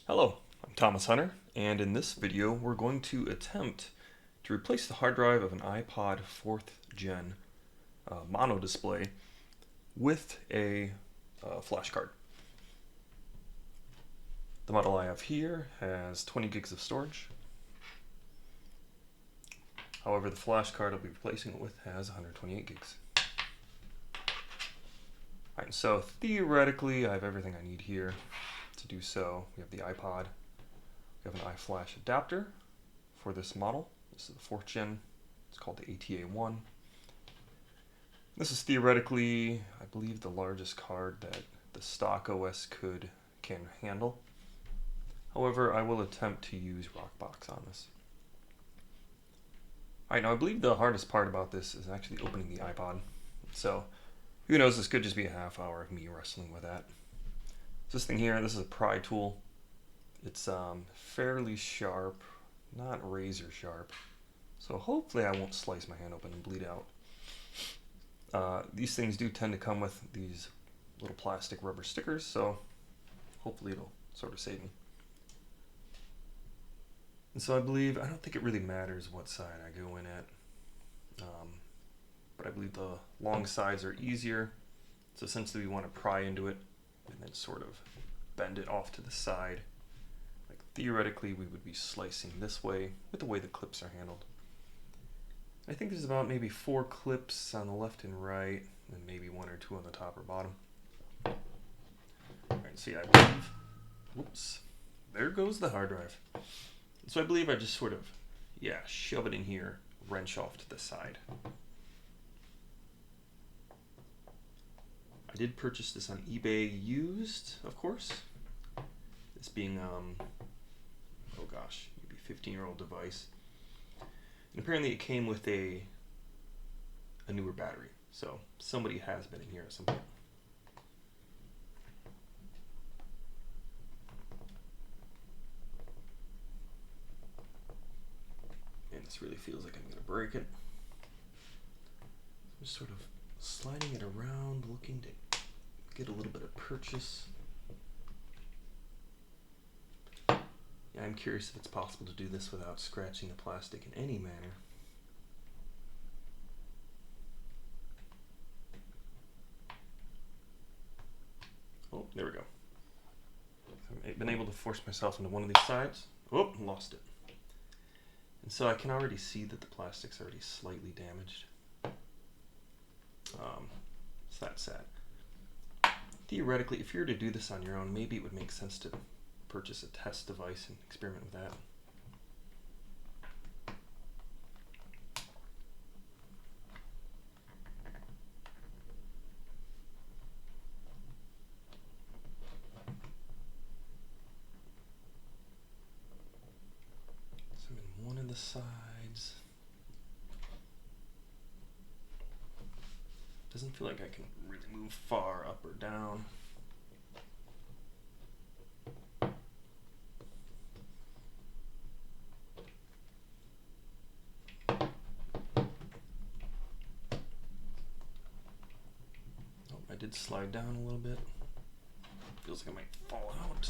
Hello, I'm Thomas Hunter, and in this video we're going to attempt to replace the hard drive of an iPod 4th Gen mono display with a flash card. The model I have here has 20 gigs of storage. However, the flash card I'll be replacing it with has 128 gigs. Alright, so theoretically I have everything I need here to do so. We have the iPod, we have an iFlash adapter for this model. This is the 4th Gen. It's called the ATA1. This is theoretically, I believe, the largest card that the stock OS can handle. However, I will attempt to use Rockbox on this. Alright, now I believe the hardest part about this is actually opening the iPod. So, who knows, this could just be a half hour of me wrestling with that. So this thing here, this is a pry tool. It's fairly sharp, not razor sharp. So hopefully I won't slice my hand open and bleed out. These things do tend to come with these little plastic rubber stickers, so hopefully it'll sort of save me. And so I don't think it really matters what side I go in at. But I believe the long sides are easier. So essentially we want to pry into it and then sort of bend it off to the side. Like theoretically we would be slicing this way with the way the clips are handled. I think there's about maybe 4 clips on the left and right, and maybe 1 or 2 on the top or bottom. Alright, so yeah, I believe, whoops, there goes the hard drive. So I believe I just sort of, shove it in here, wrench off to the side. I did purchase this on eBay used, of course. This being, maybe 15-year-old device. And apparently it came with a newer battery, so somebody has been in here at some point. And this really feels like I'm going to break it. I'm just sort of sliding it around, looking to get a little bit of purchase. Yeah, I'm curious if it's possible to do this without scratching the plastic in any manner. Oh, there we go. I've been able to force myself into one of these sides. Oh, lost it. And so I can already see that the plastic's already slightly damaged. So that's sad. Theoretically, if you were to do this on your own, maybe it would make sense to purchase a test device and experiment with that. So I'm in one of the sides. Doesn't feel like I can really move far up or down. I did slide down a little bit. Feels like I might fall out.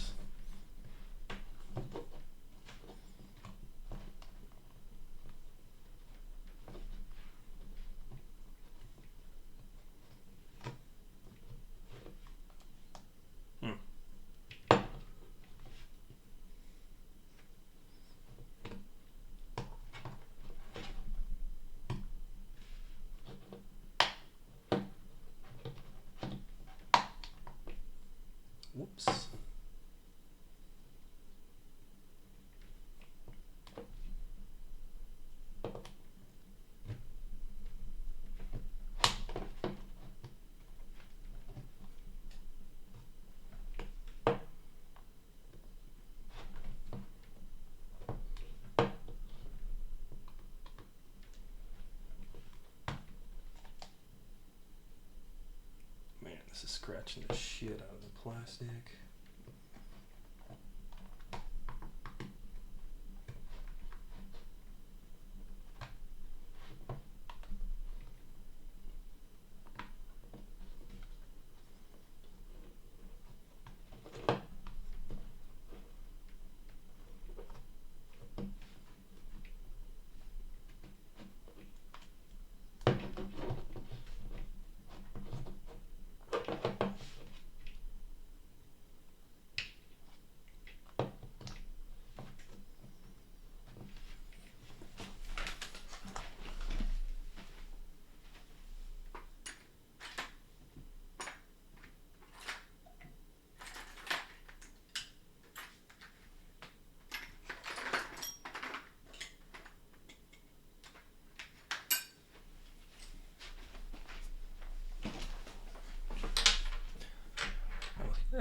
Whoops. Man, this is scratching the shit out of the plastic.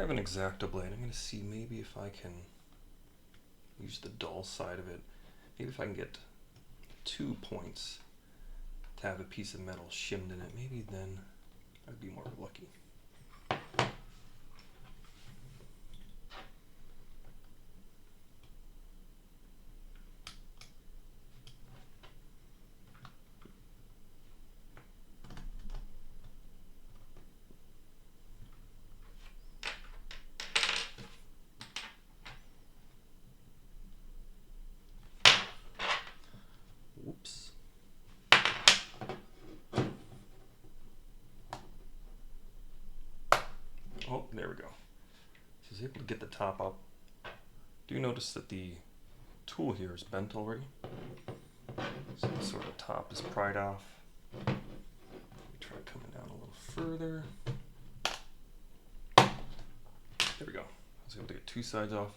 have an X-Acto blade. I'm going to see maybe if I can use the dull side of it. Maybe if I can get 2 points to have a piece of metal shimmed in it, maybe then I'd be more lucky. Whoops. Oh, there we go. So I was able to get the top up. Do notice that the tool here is bent already. So the sort of top is pried off. Let me try coming down a little further. There we go. I was able to get 2 sides off.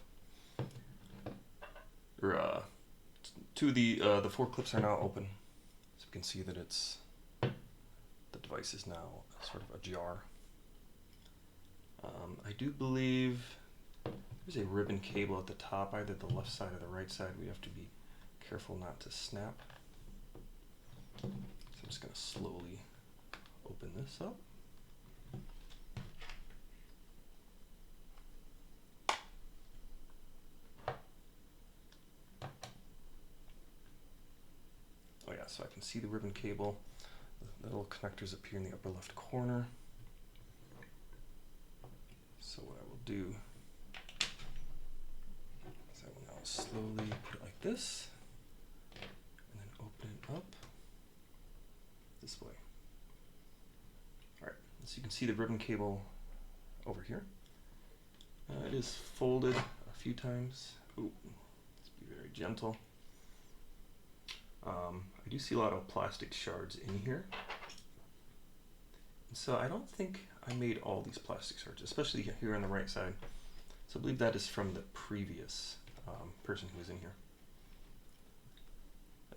The 4 clips are now open. So you can see that the device is now sort of ajar. I do believe there's a ribbon cable at the top, either the left side or the right side. We have to be careful not to snap. So I'm just going to slowly open this up. Oh yeah, so I can see the ribbon cable. The little connectors appear in the upper left corner. So what I will do is I will now slowly put it like this, and then open it up this way. Alright, so you can see the ribbon cable over here. It is folded a few times. Ooh, let's be very gentle. I do see a lot of plastic shards in here. And so I don't think I made all these plastic shards, especially here on the right side. So I believe that is from the previous person who was in here.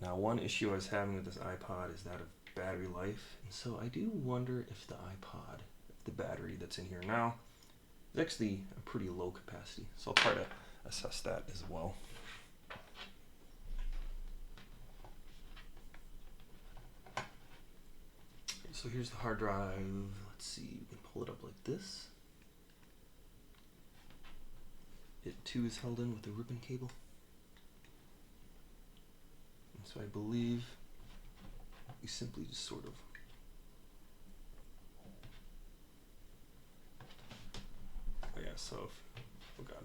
Now, one issue I was having with this iPod is that of battery life. And so I do wonder if the iPod, if the battery that's in here now, is actually a pretty low capacity. So I'll try to assess that as well. So here's the hard drive. Let's see, we can pull it up like this. It too is held in with a ribbon cable. And so I believe we simply just sort of oh god.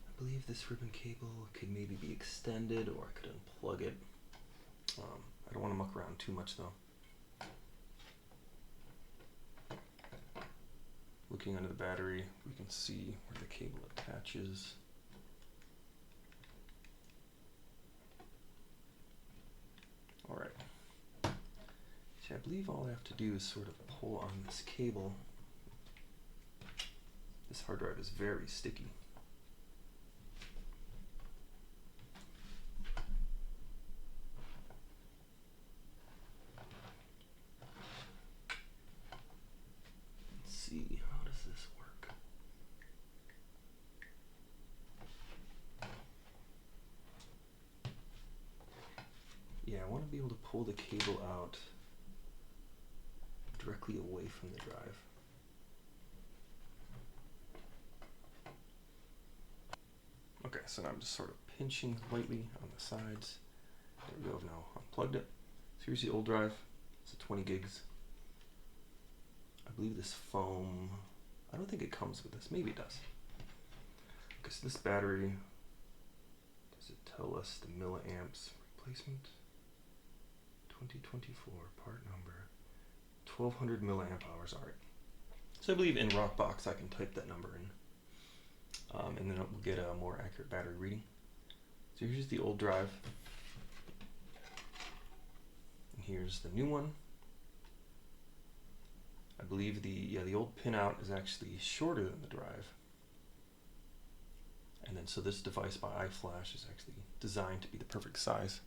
I believe this ribbon cable could maybe be extended, or I could unplug it. I don't want to muck around too much though. Looking under the battery, we can see where the cable attaches. Alright. So I believe all I have to do is sort of pull on this cable. This hard drive is very sticky. How does this work? Yeah, I want to be able to pull the cable out directly away from the drive. Okay, so now I'm just sort of pinching lightly on the sides. There we go, I've now unplugged it. So here's the old drive. It's a 20 gigs. I believe this foam, I don't think it comes with this. Maybe it does. Okay, so this battery, does it tell us the milliamps replacement? 2024, part number, 1200 milliamp hours. All right. So I believe in Rockbox I can type that number in, and then it will get a more accurate battery reading. So here's the old drive, and here's the new one. I believe the old pinout is actually shorter than the drive. And then so this device by iFlash is actually designed to be the perfect size.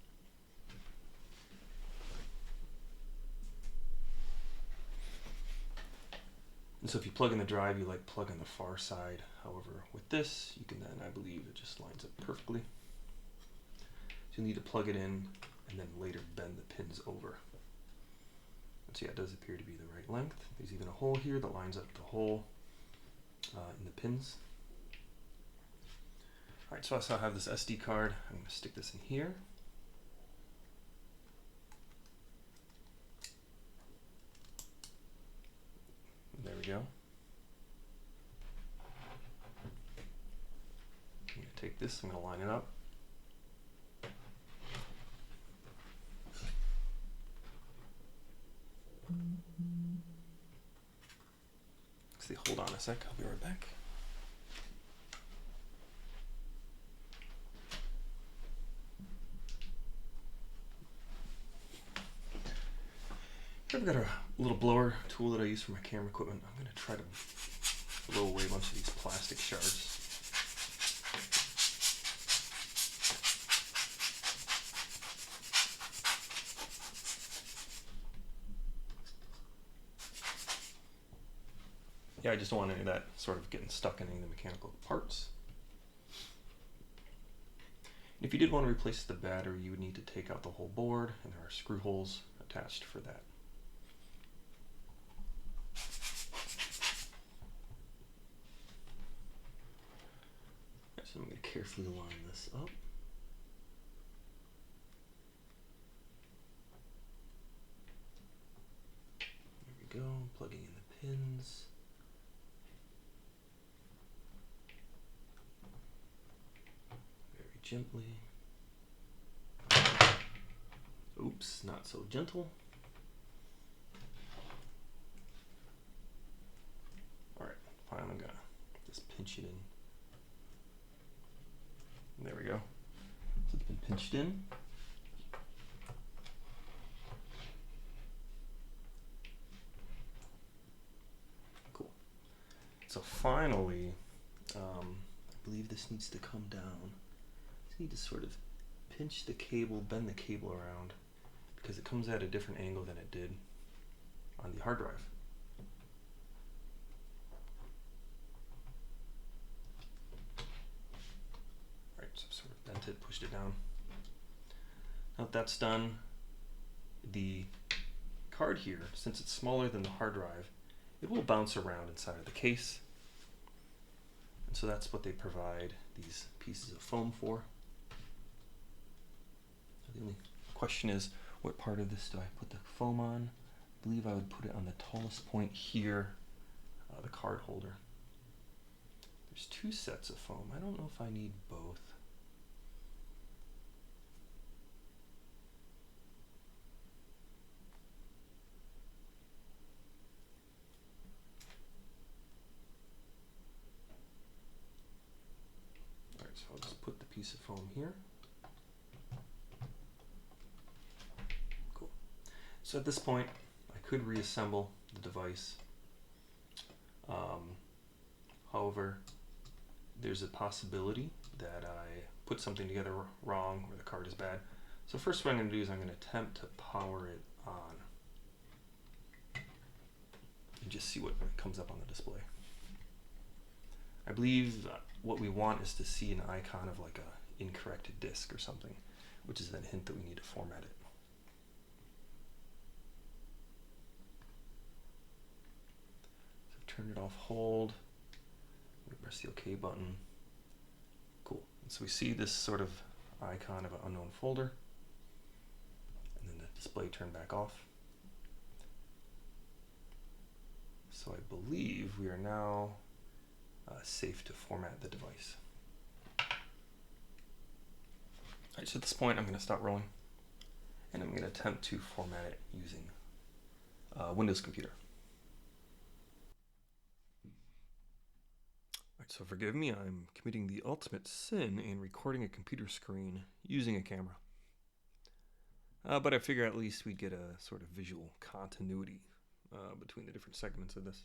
And so if you plug in the drive, you like plug in the far side. However, with this, you can then, I believe, it just lines up perfectly. So you'll need to plug it in and then later bend the pins over. And so yeah, it does appear to be the right length. There's even a hole here that lines up the hole in the pins. All right, so I also have this SD card. I'm going to stick this in here. There we go. I'm going to take this, I'm going to line it up. Actually, hold on a sec, I'll be right back. I've got a little blower tool that I use for my camera equipment. I'm going to try to blow away a bunch of these plastic shards. Yeah, I just don't want any of that sort of getting stuck in any of the mechanical parts. If you did want to replace the battery, you would need to take out the whole board, and there are screw holes attached for that. So I'm going to carefully line this up. There we go, plugging in the pins. Very gently. Oops, not so gentle. Alright, finally I'm going to just pinch it in. There we go. So it's been pinched in. Cool. So finally, I believe this needs to come down. Just need to sort of pinch the cable, bend the cable around, because it comes at a different angle than it did on the hard drive. Alright, so I've sort of bent it, pushed it down. Now that that's done, the card here, since it's smaller than the hard drive, it will bounce around inside of the case. And so that's what they provide these pieces of foam for. The only question is, what part of this do I put the foam on? I believe I would put it on the tallest point here, the card holder. There's two sets of foam. I don't know if I need both. Alright, so I'll just put the piece of foam here. Cool. So at this point, I could reassemble the device. However, there's a possibility that I put something together wrong or the card is bad. So first what I'm going to do is I'm going to attempt to power it on and just see what comes up on the display. I believe what we want is to see an icon of like a incorrect disk or something, which is a hint that we need to format it. So I've turned it off, hold. We press the OK button. Cool. And so we see this sort of icon of an unknown folder, and then the display turned back off. So I believe we are now safe to format the device. Alright, so at this point I'm going to stop rolling, and I'm going to attempt to format it using Windows Computer. Alright, so forgive me, I'm committing the ultimate sin in recording a computer screen using a camera. But I figure at least we'd get a sort of visual continuity between the different segments of this.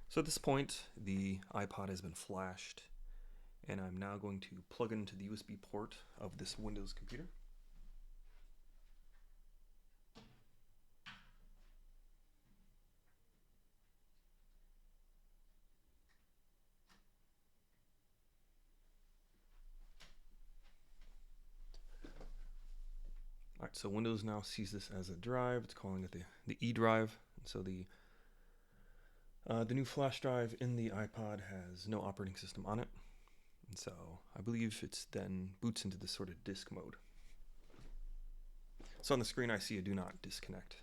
So at this point, the iPod has been flashed, and I'm now going to plug into the USB port of this Windows computer. Alright, so Windows now sees this as a drive. It's calling it the E drive. And so the new flash drive in the iPod has no operating system on it. And so I believe it's then boots into this sort of disk mode. So on the screen I see a do not disconnect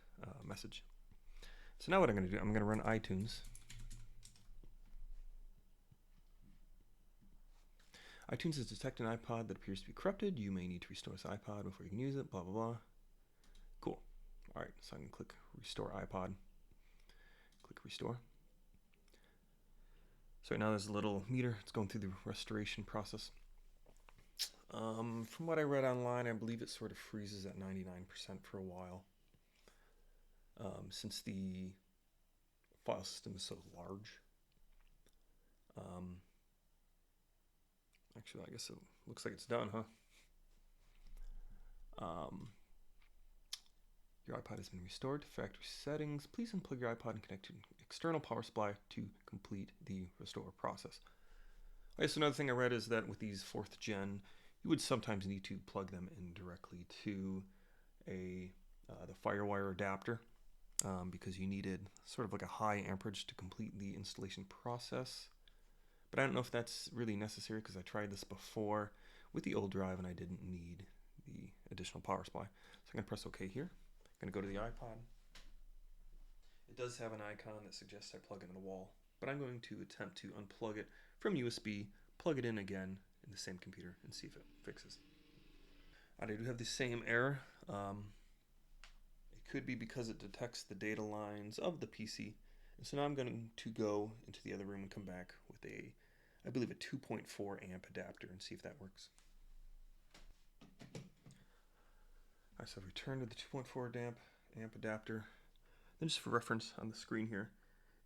message. So now what I'm going to do, I'm going to run iTunes. iTunes has detected an iPod that appears to be corrupted. You may need to restore this iPod before you can use it, blah, blah, blah. Cool. All right, so I'm going to click Restore iPod. Click Restore. So right now there's a little meter. It's going through the restoration process. From what I read online, I believe it sort of freezes at 99% for a while. Since the file system is so large. Actually, I guess it looks like it's done, huh? Your iPod has been restored to factory settings. Please unplug your iPod and connect to an external power supply to complete the restore process. I guess another thing I read is that with these 4th gen, you would sometimes need to plug them in directly to the FireWire adapter because you needed sort of like a high amperage to complete the installation process. But I don't know if that's really necessary because I tried this before with the old drive and I didn't need the additional power supply. So I'm going to press OK here. I'm going to go to the iPod. It does have an icon that suggests I plug it in the wall, but I'm going to attempt to unplug it from USB, plug it in again in the same computer, and see if it fixes. I do have the same error. It could be because it detects the data lines of the PC. And so now I'm going to go into the other room and come back with I believe a 2.4 amp adapter and see if that works. Alright, so I've returned to the 2.4 amp adapter. Then just for reference on the screen here,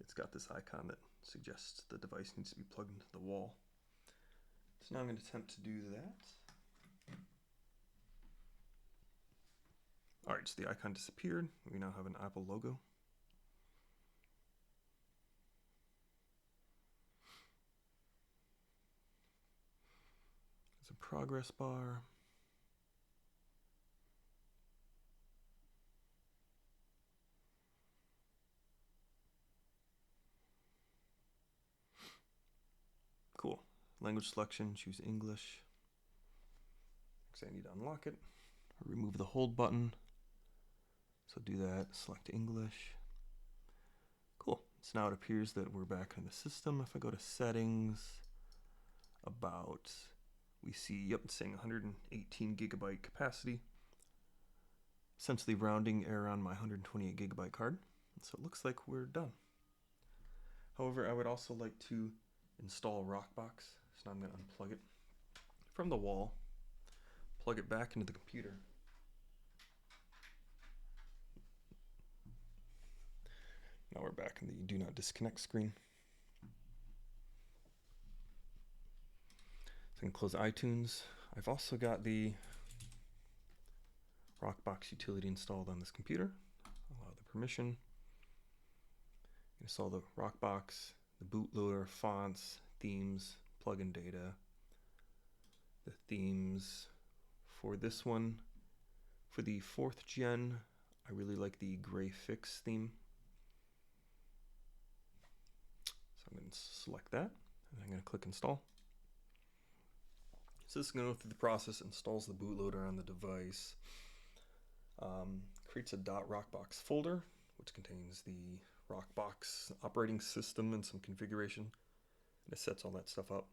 it's got this icon that suggests the device needs to be plugged into the wall. So now I'm going to attempt to do that. Alright, so the icon disappeared. We now have an Apple logo. There's a progress bar. Cool. Language selection, choose English. Because I need to unlock it. Remove the hold button. So do that, select English. Cool. So now it appears that we're back in the system. If I go to settings, we see, yep, it's saying 118 gigabyte capacity. Essentially rounding error on my 128 gigabyte card. So it looks like we're done. However, I would also like to install Rockbox. So now I'm going to unplug it from the wall, plug it back into the computer. Now we're back in the do not disconnect screen. So I can close iTunes. I've also got the Rockbox utility installed on this computer. Allow the permission. Install the Rockbox, the bootloader, fonts, themes, plugin data. The themes for this one, for the 4th gen, I really like the Gray Fix theme. So I'm going to select that, and I'm going to click install. So this is going to go through the process, installs the bootloader on the device, creates a .rockbox folder, which contains the Rockbox operating system and some configuration, and it sets all that stuff up.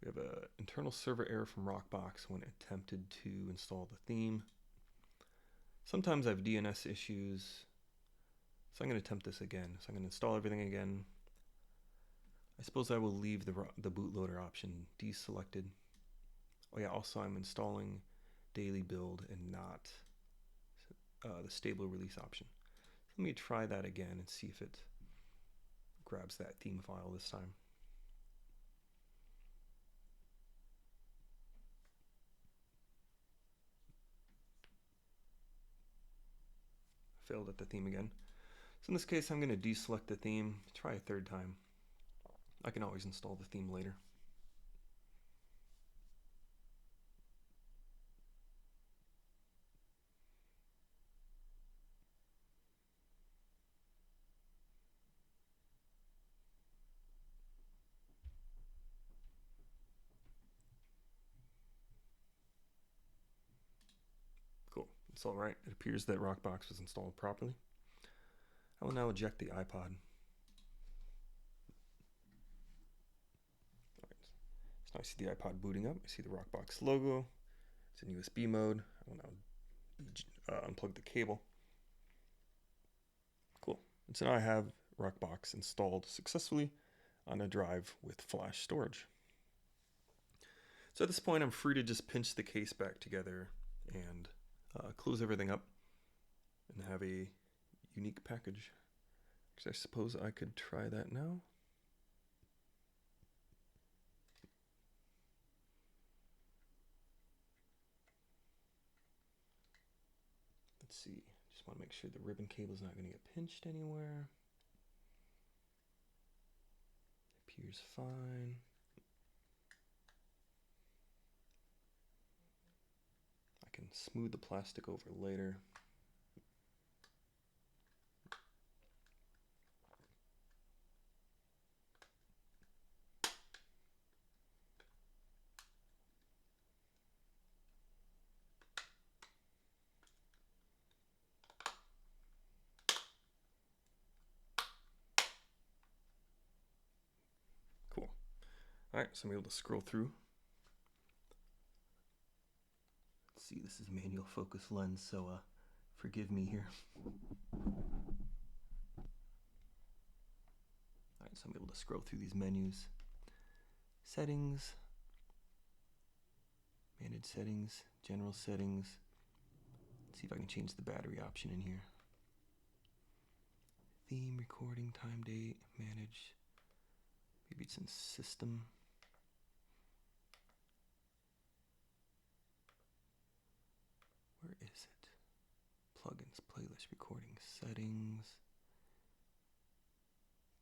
We have an internal server error from Rockbox when attempted to install the theme. Sometimes I have DNS issues, so I'm going to attempt this again. So I'm going to install everything again. I suppose I will leave the bootloader option deselected. Oh yeah, also I'm installing daily build and not the stable release option. So let me try that again and see if it grabs that theme file this time. Failed at the theme again. So in this case, I'm going to deselect the theme, try a third time. I can always install the theme later. It's all right. It appears that Rockbox was installed properly. I will now eject the iPod. All right. So now I see the iPod booting up. I see the Rockbox logo. It's in USB mode. I will now unplug the cable. Cool. And so now I have Rockbox installed successfully on a drive with flash storage. So at this point, I'm free to just pinch the case back together and close everything up and have a unique package. I suppose I could try that now. Let's see. Just want to make sure the ribbon cable is not going to get pinched anywhere. Appears fine. I can smooth the plastic over later. Cool. All right, so I'm able to scroll through. Let's see, this is manual focus lens, so forgive me here. All right, so I'm able to scroll through these menus. Settings, manage settings, general settings. Let's see if I can change the battery option in here. Theme, recording, time, date, manage. Maybe it's in system. Where is it? Plugins, playlist, recording, settings.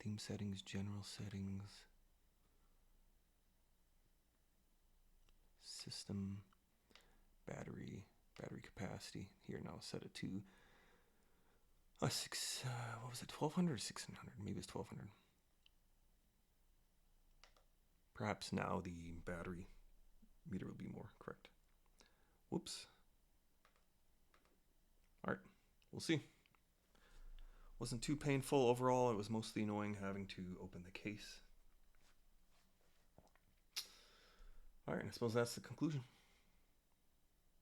Theme settings, general settings. System, battery capacity. Here now set it to what was it, 1200 or 1600? Maybe it's 1200. Perhaps now the battery meter will be more correct. Whoops. All right, we'll see. Wasn't too painful overall. It was mostly annoying having to open the case. All right, I suppose that's the conclusion.